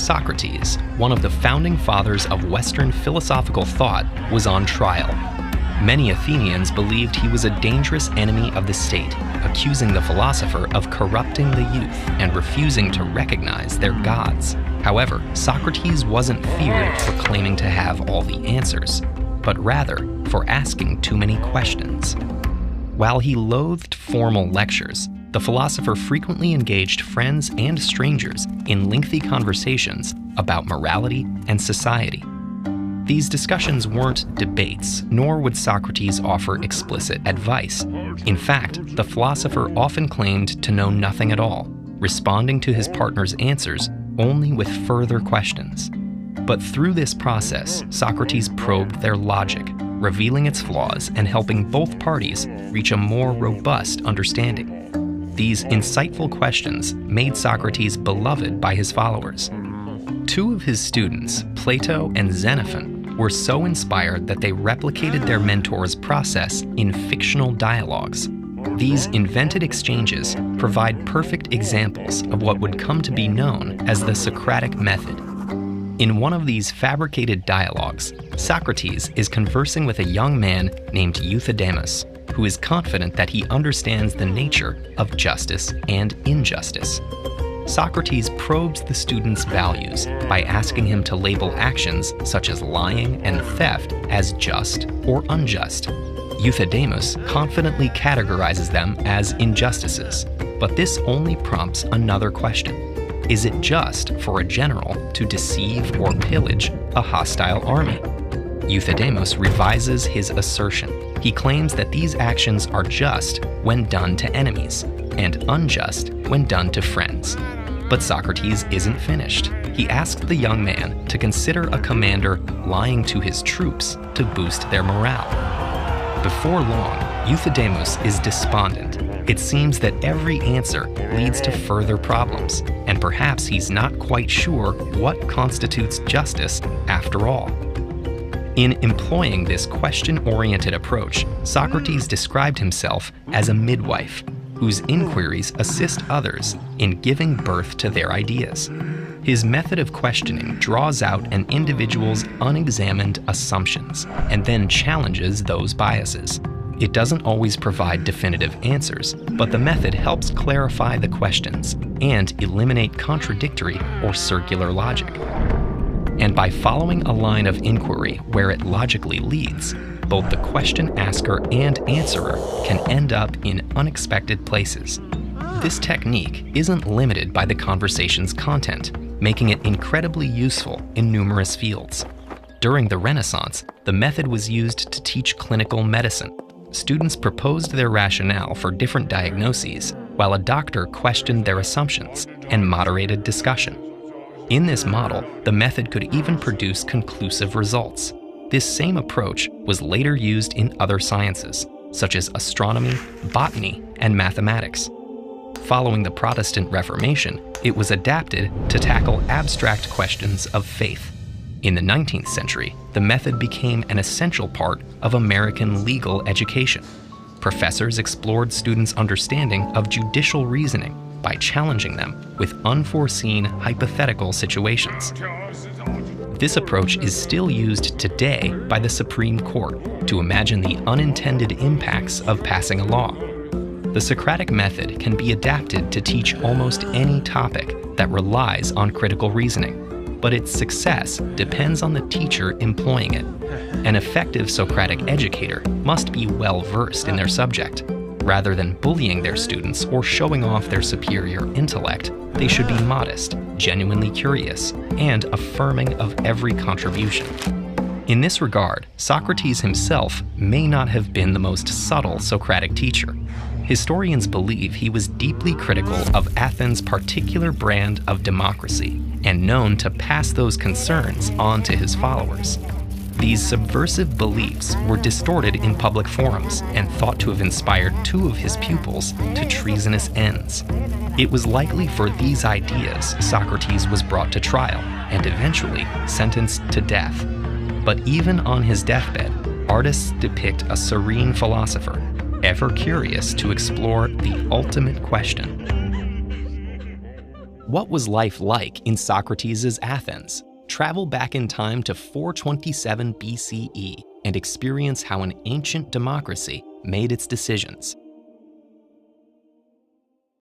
Socrates, one of the founding fathers of Western philosophical thought, was on trial. Many Athenians believed he was a dangerous enemy of the state, accusing the philosopher of corrupting the youth and refusing to recognize their gods. However, Socrates wasn't feared for claiming to have all the answers, but rather for asking too many questions. While he loathed formal lectures, the philosopher frequently engaged friends and strangers in lengthy conversations about morality and society. These discussions weren't debates, nor would Socrates offer explicit advice. In fact, the philosopher often claimed to know nothing at all, responding to his partner's answers only with further questions. But through this process, Socrates probed their logic, revealing its flaws and helping both parties reach a more robust understanding. These insightful questions made Socrates beloved by his followers. Two of his students, Plato and Xenophon, were so inspired that they replicated their mentor's process in fictional dialogues. These invented exchanges provide perfect examples of what would come to be known as the Socratic method. In one of these fabricated dialogues, Socrates is conversing with a young man named Euthydemus, who is confident that he understands the nature of justice and injustice. Socrates probes the student's values by asking him to label actions such as lying and theft as just or unjust. Euthydemus confidently categorizes them as injustices, but this only prompts another question. Is it just for a general to deceive or pillage a hostile army? Euthydemus revises his assertion. He claims that these actions are just when done to enemies, and unjust when done to friends. But Socrates isn't finished. He asks the young man to consider a commander lying to his troops to boost their morale. Before long, Euthydemus is despondent. It seems that every answer leads to further problems, and perhaps he's not quite sure what constitutes justice after all. In employing this question-oriented approach, Socrates described himself as a midwife, whose inquiries assist others in giving birth to their ideas. His method of questioning draws out an individual's unexamined assumptions and then challenges those biases. It doesn't always provide definitive answers, but the method helps clarify the questions and eliminate contradictory or circular logic. And by following a line of inquiry where it logically leads, both the question asker and answerer can end up in unexpected places. This technique isn't limited by the conversation's content, making it incredibly useful in numerous fields. During the Renaissance, the method was used to teach clinical medicine. Students proposed their rationale for different diagnoses, while a doctor questioned their assumptions and moderated discussion. In this model, the method could even produce conclusive results. This same approach was later used in other sciences, such as astronomy, botany, and mathematics. Following the Protestant Reformation, it was adapted to tackle abstract questions of faith. In the 19th century, the method became an essential part of American legal education. Professors explored students' understanding of judicial reasoning by challenging them with unforeseen hypothetical situations. This approach is still used today by the Supreme Court to imagine the unintended impacts of passing a law. The Socratic method can be adapted to teach almost any topic that relies on critical reasoning, but its success depends on the teacher employing it. An effective Socratic educator must be well-versed in their subject. Rather than bullying their students or showing off their superior intellect, they should be modest, genuinely curious, and affirming of every contribution. In this regard, Socrates himself may not have been the most subtle Socratic teacher. Historians believe he was deeply critical of Athens' particular brand of democracy and known to pass those concerns on to his followers. These subversive beliefs were distorted in public forums and thought to have inspired two of his pupils to treasonous ends. It was likely for these ideas Socrates was brought to trial and eventually sentenced to death. But even on his deathbed, artists depict a serene philosopher, ever curious to explore the ultimate question. What was life like in Socrates' Athens? Travel back in time to 427 BCE and experience how an ancient democracy made its decisions.